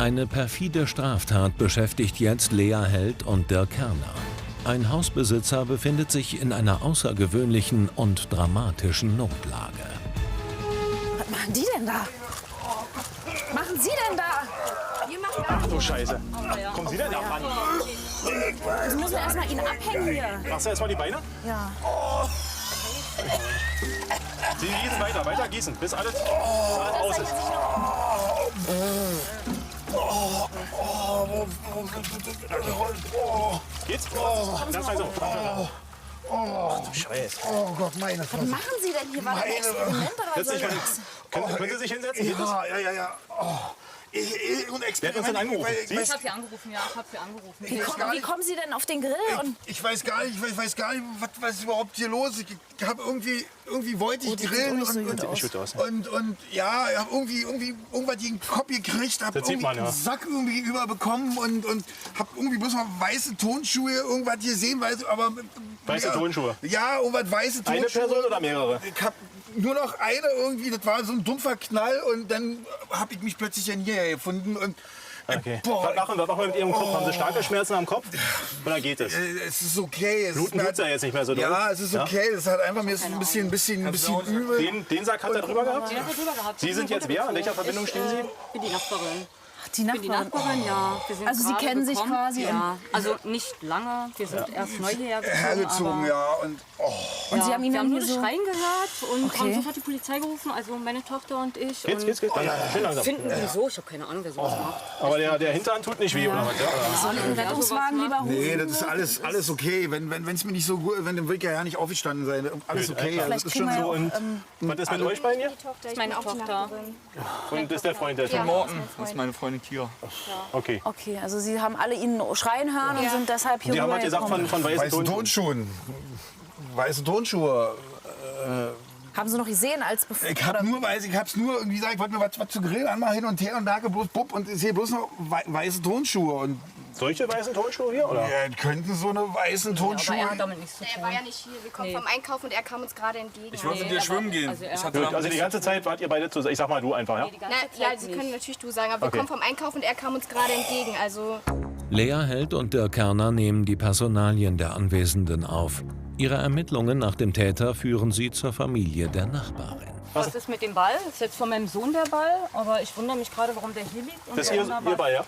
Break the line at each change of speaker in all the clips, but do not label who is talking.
Eine perfide Straftat beschäftigt jetzt Lea Held und Dirk Kerner. Ein Hausbesitzer befindet sich in einer außergewöhnlichen und dramatischen Notlage.
Was machen die denn da? Was machen Sie denn da?
Ach du Scheiße. Kommen Sie denn da ran?
Sie müssen erst mal ihn abhängen hier.
Machst du erst mal die Beine?
Ja.
Sie gießen weiter gießen, bis alles aus ist. Geht's? Ganz leise. Ach du Scheiße.
Oh Gott, meine
Was
Fresse.
machen Sie denn hier? War das ein Experiment oder was
Setz dich
soll
mal
das?
hin. Können Sie sich hinsetzen? Geht das?
Ja. Oh. Und
Wer hat uns denn angerufen? Sie?
Ich habe hier angerufen, ja, ich habe hier angerufen.
Wie kommen Sie denn auf den Grill? Und
Ich weiß gar nicht, was ist überhaupt hier los. Ich habe irgendwie wollte ich grillen
sieht nicht so gut aus.
und ja, ich habe irgendwas in den Kopf gekriegt, habe
Das sieht
irgendwie
man, ja.
einen Sack irgendwie überbekommen und habe irgendwie bloß mal weiße Tonschuhe irgendwas gesehen, aber
Weiße Tonschuhe?
Ja, irgendwas weiße Tonschuhe.
Eine Person oder mehrere?
Ich habe nur noch eine irgendwie, das war so ein dumpfer Knall und dann habe ich mich plötzlich in hier gefunden und
Okay.
boah,
Was machen wir mit Ihrem Kopf? Haben Sie starke Schmerzen am Kopf? Oder geht es?
es ist okay.
Bluten tut's ja jetzt nicht mehr so doll.
Ja, es ist okay. Es hat einfach mir ist ein bisschen übel.
Den Sack hat er drüber gehabt?
Den hat er drüber gehabt.
Sie sind jetzt wer? In welcher Verbindung stehen Sie?
Ich bin die Nachbarin.
die
Ich bin die Nachbarin, ja. Wir sind
Also Sie
gerade
kennen sich
gekommen.
quasi
Ja, also nicht lange. Wir sind erst neu hierher gezogen.
Hergezogen,
aber,
ja. Und
Und Sie haben ihn
wir
dann
haben
hier
nur das
so...
Schreien gehört und
Okay.
haben sofort die Polizei gerufen, also meine Tochter und ich.
Geht's?
und
Schön langsam.
finden wieso? Ich habe keine Ahnung, wer sowas macht.
Aber der Hintern tut nicht weh, oder was? Ja?
Soll einen Rettungswagen lieber rufen?
nee, das ist alles okay. Wenn es mir nicht so gut, wenn dann will ich ja nicht aufgestanden sein. Alles okay. Also, das ist schon
kriegen wir
so.
ja
Und was ist mit euch beiden hier?
Das ist meine Tochter.
Und das ist der Freund, der ist schon
Morten, das ist meine Freundin Kira.
Okay.
Okay, also Sie haben alle ihn schreien hören und sind deshalb hier
Die haben halt gesagt
rübergekommen.
von weißen
Weiße
Tonschuhen.
Tonschuhen. Weiße Tonschuhe.
Haben Sie noch gesehen als bevor?
Ich hab's nur irgendwie gesagt, ich wollte mir was zu grillen anmachen hin und her und merke bloß bupp und ich sehe bloß noch weiße Tonschuhe und
Solche weißen Tonschuhe hier, oder?
ja, könnten so eine weißen
Aber
Tonschuhe.
er hat damit nichts zu
Er
tun.
war ja nicht hier. Wir kommen vom Einkaufen und er kam uns gerade entgegen.
Ich wollte mit dir schwimmen gehen.
Also er
Ich
hat-
hatte
Gut,
da
also die ganze Zeit wart ihr beide zusammen. Ich sag mal du einfach, ja?
Die ganze
Ja,
Zeit
Sie
nicht.
können natürlich du sagen, aber wir
Okay.
kommen vom Einkaufen und er kam uns gerade entgegen. Also
Lea Held und Dirk Kerner nehmen die Personalien der Anwesenden auf. Ihre Ermittlungen nach dem Täter führen sie zur Familie der Nachbarin.
Was ist mit dem Ball? Das ist jetzt von meinem Sohn der Ball, aber ich wundere mich gerade, warum der hier liegt. Und
Das ist
der
ihr
andere
Ball, ja?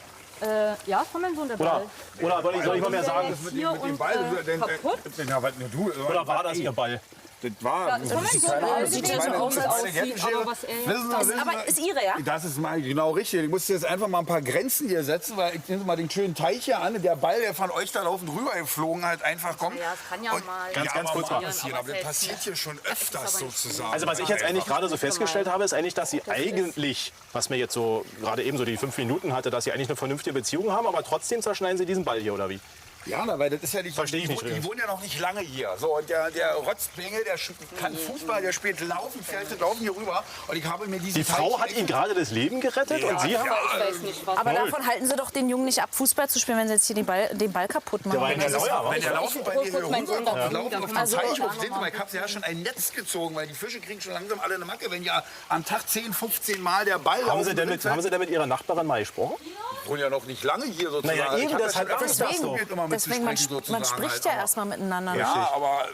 Ja, von meinem Sohn der Ball.
Oder soll ich mal mehr sagen?
Ist hier und kaputt.
Ja, was nur du.
Oder war das ihr Ball?
Das war.
Das ist von meinem Sohn der Ball.
sieht ja so aus, als
aussieht, aber was er jetzt...
Aber ist Ihre, ja?
Das ist mal genau richtig. Ich muss jetzt einfach mal ein paar Grenzen hier setzen, weil ich nehme mal den schönen Teich hier an. Der Ball, der von euch da laufend rübergeflogen halt einfach kommt.
Ja, das kann ja
Und-
mal...
Ganz kurz mal.
passieren, aber das passiert hier schon öfters sozusagen.
Also was ich jetzt eigentlich gerade so festgestellt habe, ist eigentlich, dass sie eigentlich, was mir jetzt so gerade eben so die 5 Minuten hatte, dass sie eigentlich eine vernünftige Beziehung haben, aber trotzdem zerschneiden sie diesen Ball hier, oder wie?
Ja, na, weil das ist ja nicht.
Versteh ich nicht,
Die
übrigens.
wohnen ja noch nicht lange hier. So, und der Rotzbengel, der kann Fußball, der spielt Laufen, fällt laufen hier rüber. Und ich habe mir diese
Die Frau hat ihm gerade das Leben gerettet und sie haben...
Ich weiß nicht, was...
Aber davon halten Sie doch den Jungen nicht ab, Fußball zu spielen, wenn Sie jetzt hier den Ball kaputt machen.
Der war ja nicht neuer,
Wenn der Laufen bei mir hier
kurz meinen Sohn
rüberkommt,
dazu,
laufen
dann
auf
kann
den
man
Teich
so
hoch. Sehen Sie mal, ich habe ja schon ein Netz gezogen, weil die Fische kriegen schon langsam alle eine Macke, wenn ja am Tag 10, 15 Mal der Ball
Haben Sie denn mit Ihrer Nachbarin mal gesprochen?
Ich wohne ja noch nicht lange hier sozusagen.
Naja, eben,
Ich hab ja
deshalb
schon
ist das
öfters
so.
probiert, immer
Deswegen, man
mitzusprechen, sozusagen
spricht
halt,
ja
aber-
erstmal miteinander.
Ja, aber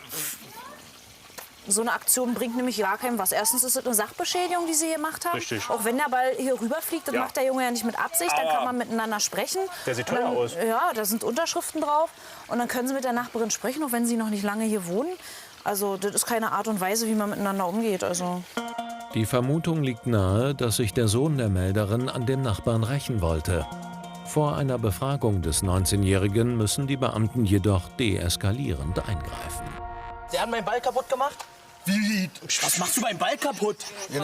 So eine Aktion bringt nämlich gar keinem was. Erstens ist es eine Sachbeschädigung, die Sie hier gemacht haben.
Richtig.
Auch wenn der Ball hier rüberfliegt, das macht der Junge ja nicht mit Absicht. Dann kann man miteinander sprechen.
Der sieht
Und dann,
teuer aus.
Ja, da sind Unterschriften drauf. Und dann können Sie mit der Nachbarin sprechen, auch wenn Sie noch nicht lange hier wohnen. Also das ist keine Art und Weise, wie man miteinander umgeht. Also
Die Vermutung liegt nahe, dass sich der Sohn der Melderin an dem Nachbarn rächen wollte. Vor einer Befragung des 19-Jährigen müssen die Beamten jedoch deeskalierend eingreifen.
Der hat meinen Ball kaputt gemacht?
wie?
Was machst du beim Ball kaputt? Weißt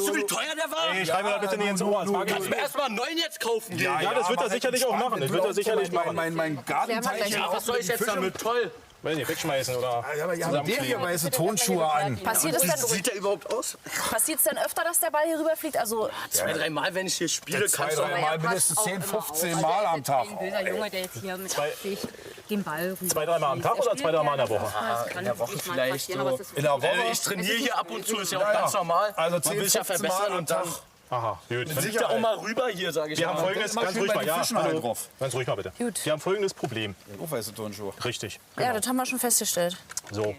du, wie teuer der war?
Ey, schreib mir das bitte nicht ins Ohr.
Kannst du mir erst mal einen neuen jetzt kaufen?
Ja, das wird er sicherlich auch machen. Das wird er sicherlich machen.
Mein Gartenteich.
Ja, was soll ich jetzt damit? Toll.
Weiß nicht, wegschmeißen oder
Ja, aber ja, der hier weiße Tonschuhe an.
passiert es
Wie
dann,
sieht der überhaupt aus?
passiert's denn öfter, dass der Ball hier rüberfliegt? Also
2, 3 Mal, wenn ich hier spiele,
Zwei,
kannst du
drei Mal mindestens 10, 15 Mal am Tag.
Ein böser Junge, der jetzt hier mit Absicht den Ball rüber...
2, 3 Mal am Tag oder 2, 3 Mal in der Woche?
in der Woche vielleicht so.
In der Woche.
Ich trainiere hier ab und zu, ist ja auch ganz normal.
Also
Man
10,
will sich ja
15 Mal
verbessern
am
und dann...
Tag.
Aha, gut.
Liegt da auch mal rüber hier, sage ich
Wir haben
mal.
folgendes,
immer
ganz
schön
ruhig
bei
mal,
den Fischen halt
hallo.
drauf.
Ganz ruhig mal bitte.
Gut.
Wir haben folgendes Problem.
Oh, weiße Turnschuhe.
Richtig.
Ja, das haben wir schon festgestellt.
So.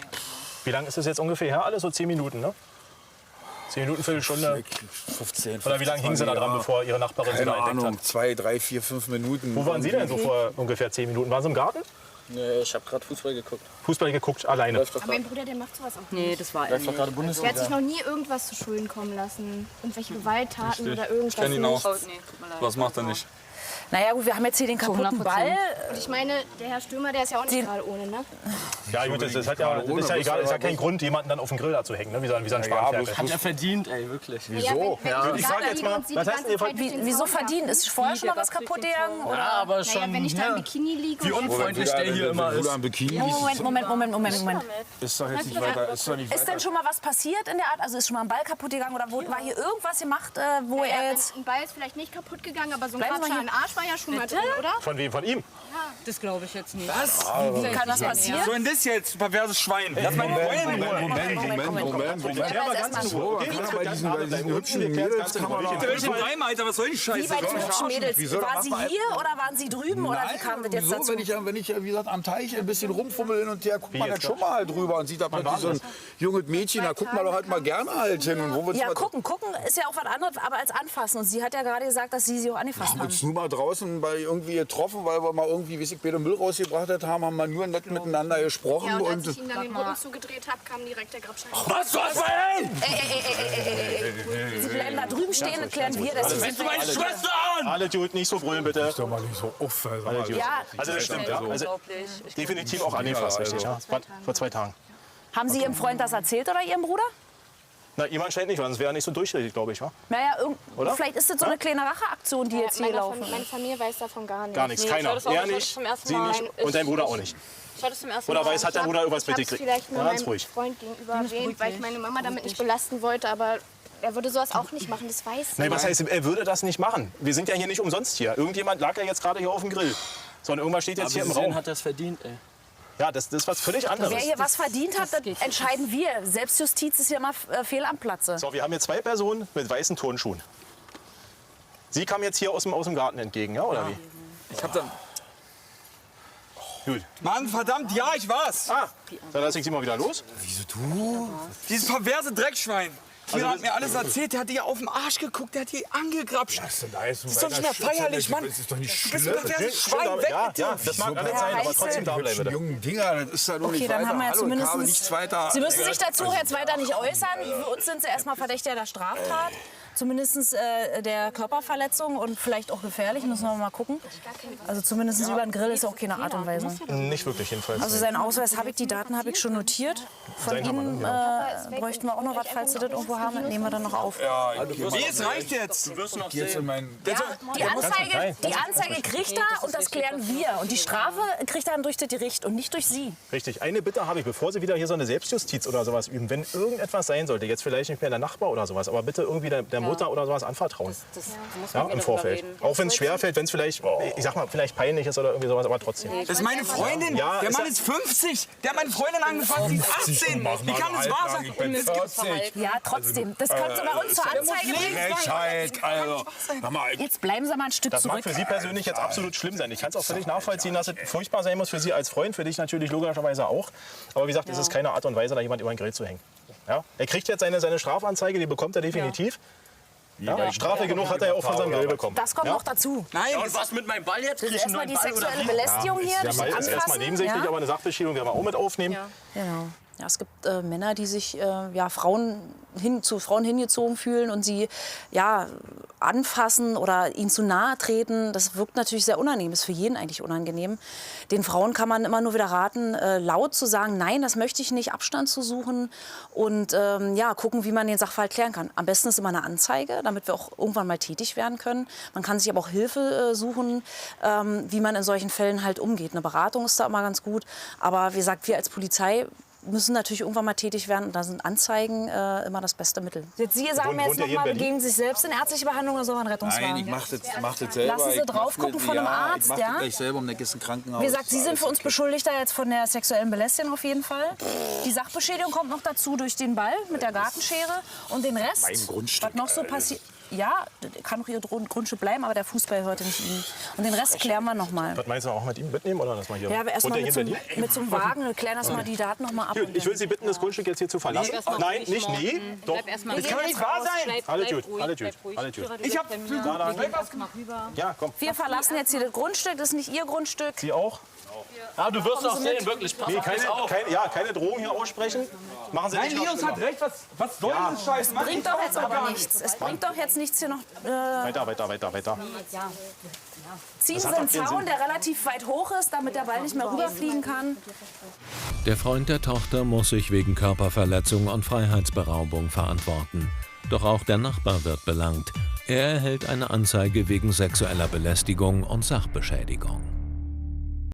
Wie lange ist es jetzt ungefähr her? Alles so 10 Minuten, ne? 10 Minuten, Viertelstunde.
15,
Oder wie lange hingen Sie da dran, bevor Ihre Nachbarin Sie
Keine
da entdeckt
Ahnung,
hat?
2, 3, 4, 5 Minuten.
Wo waren Sie denn so vor ungefähr 10 Minuten? Waren Sie im Garten?
Nee, ich habe gerade Fußball geguckt.
Fußball geguckt, alleine.
Aber mein Bruder, der macht sowas auch nicht.
Nee, das war
Läuft doch gerade
Der
Bundesliga.
hat sich noch nie irgendwas zu Schulden kommen lassen. Irgendwelche Gewalttaten oder irgendwas.
Ich kenn ihn auch.
Oh, nee, tut mir leid.
Was macht er nicht?
Naja gut, wir haben jetzt hier den kaputten
100%.
Ball.
Und ich meine, der Herr Stürmer, der ist ja auch nicht gerade ohne, ne?
Ja, gut, das ist ja egal. Ist ja kein Grund, jemanden dann auf den Grill da zu hängen, ne? wie so ein Spanferkel.
Hat er verdient, ey, wirklich.
Wieso? Ja,
Ich sag jetzt mal, was heißt denn hier
Wieso verdienen? Ist vorher schon mal was kaputt gegangen? Oder?
Ja, aber schon.
Naja, wenn ich da im
hier.
Bikini liege
Wie
und
unfreundlich der hier immer ist.
Moment.
Ist doch jetzt nicht weiter. Ist doch nicht
Ist denn schon mal was passiert in der Art? Also ist schon mal ein Ball kaputt gegangen oder war hier irgendwas gemacht, wo er jetzt...
ein Ball ist vielleicht nicht kaputt gegangen, aber so ein
Bleiben Sie mal
Krabscher in den Arsch war ja schon mal drin, oder?
Von wem? Von ihm?
Das glaube ich jetzt nicht.
Wie kann das passieren?
So ein das jetzt, perverses Schwein. Lass mal
Moment.
So, bei diesen hübschen Mädels kann man doch...
Welche Reim, Alter, was soll die
Wie
Scheiße?
bei den hübschen Mädels.
Wieso?
War sie hier oder waren sie drüben oder wie kam das jetzt
wieso?
dazu?
Wenn ich, wie gesagt, am Teich ein bisschen rumfummel hin und her, guckt man dann schon mal halt drüber und sieht da plötzlich so ein junges Mädchen, da guckt man doch halt mal gerne halt hin. Und wo wird's
Ja,
mal
gucken ist ja auch was anderes, aber als anfassen. Und sie hat ja gerade gesagt, dass sie auch angefasst haben.
uns nur mal draußen bei irgendwie getroffen, weil wir mal irgendwie, wie ich, Müll rausgebracht haben, haben wir nur nett miteinander gesprochen.
Ja, und als
und
ich ihm dann den Rücken zugedreht habe, kam direkt der Grabschein.
Was soll's sein?
Sie bleiben da drüben stehen und klären wir, dass sie sind.
Du meine Schwester an!
Alle gut, nicht so brüllen, bitte.
doch mal nicht so off.
Alle gut.
Ja,
Also das stimmt, ja. Also
Unglaublich.
definitiv auch angefasst, richtig. Ja. Vor 2 Tagen.
haben Sie Ihrem Freund das erzählt oder Ihrem Bruder?
Na, ihm anscheinend nicht, weil sonst wäre er nicht so durchschnittlich, glaube ich. Wa?
Naja,
Oder?
vielleicht ist das so eine kleine Racheaktion, die jetzt hier laufen.
Meine Familie weiß davon gar nichts.
Gar nichts,
Nee,
keiner.
ich hör das auch
Er
nicht,
nicht,
zum ersten
sie
Mal.
nicht und dein Bruder auch nicht.
Ich hatte es zum ersten
Oder
Mal.
weiß, hat dein Bruder irgendwas
Ich habe es
mitgekriegt?
vielleicht nur
Ja, ganz
meinem
ruhig.
Freund gegenüber erwähnt, weil ich meine Mama damit nicht belasten wollte, aber er würde sowas auch nicht machen, das weiß
Nein,
ich.
was heißt, er würde das nicht machen? Wir sind ja hier nicht umsonst hier. Irgendjemand lag ja jetzt gerade hier auf dem Grill. Sondern irgendwas steht jetzt hier im Raum.
hat er es verdient, ey.
Ja, das ist was völlig anderes.
Wer hier was verdient hat, das entscheiden wir. Selbstjustiz ist ja immer fehl am Platze.
So, wir haben hier 2 Personen mit weißen Turnschuhen. Sie kam jetzt hier aus dem Garten entgegen, ja, oder wie?
Ich hab dann.
Gut.
Mann, verdammt, ja, ich war's.
Dann lasse ich sie mal wieder los.
Dieses perverse Dreckschwein. Kira
Also
hat mir alles erzählt, der hat dir auf den Arsch geguckt, der hat dir angegrapscht. Das ist doch nicht mehr feierlich, Mann.
Das ist doch nicht
Du bist ein
schlimm.
perverses Schwein, weg
Ja,
mit dir.
ja, das mag alles sein, aber trotzdem da bleiben, bitte.
Jungen Dinger, das ist ja doch nicht
Okay, dann
weiter.
haben wir ja
Hallo, ich habe
zumindest.
nichts weiter.
Sie müssen sich dazu jetzt weiter nicht äußern. Für uns sind Sie erstmal Verdächtiger der Straftat. Zumindest der Körperverletzung und vielleicht auch gefährlich, müssen wir mal gucken. Also zumindest über den Grill ist ja auch keine Art und Weise.
Nicht wirklich jedenfalls.
Also seinen Ausweis habe ich, die Daten habe ich schon notiert. Von
Seinen haben
Ihnen
wir,
bräuchten wir auch noch was, falls Sie das irgendwo haben, das nehmen wir dann noch auf.
Nee, es reicht jetzt.
Jetzt in meinen
Die Anzeige kriegt er und das klären wir. Und die Strafe kriegt er dann durch das Gericht und nicht durch Sie.
Richtig. Eine Bitte habe ich, bevor Sie wieder hier so eine Selbstjustiz oder sowas üben. Wenn irgendetwas sein sollte, jetzt vielleicht nicht mehr der Nachbar oder sowas, aber bitte irgendwie der Mutter oder sowas anvertrauen.
Das muss
Ja,
man
im Vorfeld. Auch wenn es schwerfällt, wenn es vielleicht, ich sag mal, vielleicht peinlich ist oder irgendwie sowas, aber trotzdem.
Das ist meine Freundin.
Ja,
Der
ist
Mann
ja-
ist 50. Der hat meine Freundin angefasst, sie ist 18. Wie kann das wahr sein?
Ich bin 40.
Ja, trotzdem. Das können Sie bei uns zur Anzeige bringen.
Frechheit, also. Sag mal,
Jetzt bleiben Sie mal ein Stück
Das mag
zurück.
für Sie persönlich jetzt absolut schlimm sein. Ich kann es auch völlig nachvollziehen, dass es furchtbar sein muss für Sie als Freund, für dich natürlich logischerweise auch. Aber wie gesagt, es ist keine Art und Weise, da jemand über den Grill zu hängen. Ja? Er kriegt jetzt seine Strafanzeige, die bekommt er definitiv. Ja, Strafe genug hat er ja auch von seinem Grill bekommen.
Das kommt noch dazu.
Nein,
Und was mit meinem Ball jetzt?
Das
Krieg
ist
ich einen
erstmal die
neuen Ball oder
sexuelle
wie?
Belästigung hier
Der
durch
Ball
das
ist erstmal
Anfassen.
nebensächlich, aber eine Sachbeschädigung werden wir auch mit aufnehmen.
Genau. Ja, es gibt Männer, die sich zu Frauen hingezogen fühlen und sie anfassen oder ihnen zu nahe treten. Das wirkt natürlich sehr unangenehm, ist für jeden eigentlich unangenehm. Den Frauen kann man immer nur wieder raten, laut zu sagen, nein, das möchte ich nicht, Abstand zu suchen und gucken, wie man den Sachverhalt klären kann. Am besten ist immer eine Anzeige, damit wir auch irgendwann mal tätig werden können. Man kann sich aber auch Hilfe suchen, wie man in solchen Fällen halt umgeht. Eine Beratung ist da immer ganz gut, aber wie gesagt, wir als Polizei müssen natürlich irgendwann mal tätig werden und da sind Anzeigen immer das beste Mittel. Jetzt Sie sagen mir
Wohnt
jetzt
ihr hier
noch mal,
in Berlin?
begeben Sie sich selbst in ärztliche Behandlung oder so ein Rettungswagen?
nein, ich mach das selber.
Lassen Sie
Ich
drauf
mach
gucken
das-
von einem
ja,
Arzt,
ich mach
ja?
das gleich selber im nächsten Krankenhaus.
Wie gesagt, Sie sind
Alles
für uns
okay.
Beschuldigter jetzt von der sexuellen Belästigung auf jeden Fall. Die Sachbeschädigung kommt noch dazu durch den Ball mit der Gartenschere und den Rest,
Mein Grundstück,
was noch so passiert. ja, kann auch ihr Grundstück bleiben, aber der Fußball hörte nicht ihm. Und den Rest klären wir noch mal.
Was meinst du, auch mit ihm mitnehmen oder das mal hier?
Ja, aber erst mal
Wohnt der hier in Berlin?
mit so einem Wagen, wir klären erst mal die Daten noch mal ab.
Gut, ich will Sie bitten, das Grundstück jetzt hier zu verlassen. Nein, nicht nie. Doch.
Bleib erst mal
Das kann doch nicht wahr sein.
Alles gut, alles gut, alles gut.
Ich hab
Ja, komm.
Wir verlassen jetzt hier das Grundstück, das ist nicht Ihr Grundstück.
Sie auch?
Ah, du wirst doch sehen, wirklich. Pass
Nee,
auf, pass auf.
keine Drohung hier aussprechen. Machen Sie
Nein,
nicht noch
Linus hat
schlimmer.
recht. Was soll das Scheiß? Mach
Bringt
ich
doch jetzt
auch
aber
gar
nichts. Es bringt doch jetzt nichts hier noch.
Weiter.
Ziehen
Das
Sie
hat
einen
doch keinen
Zaun,
Sinn.
der relativ weit hoch ist, damit der Ball nicht mehr rüberfliegen kann.
Der Freund der Tochter muss sich wegen Körperverletzung und Freiheitsberaubung verantworten. Doch auch der Nachbar wird belangt. Er erhält eine Anzeige wegen sexueller Belästigung und Sachbeschädigung.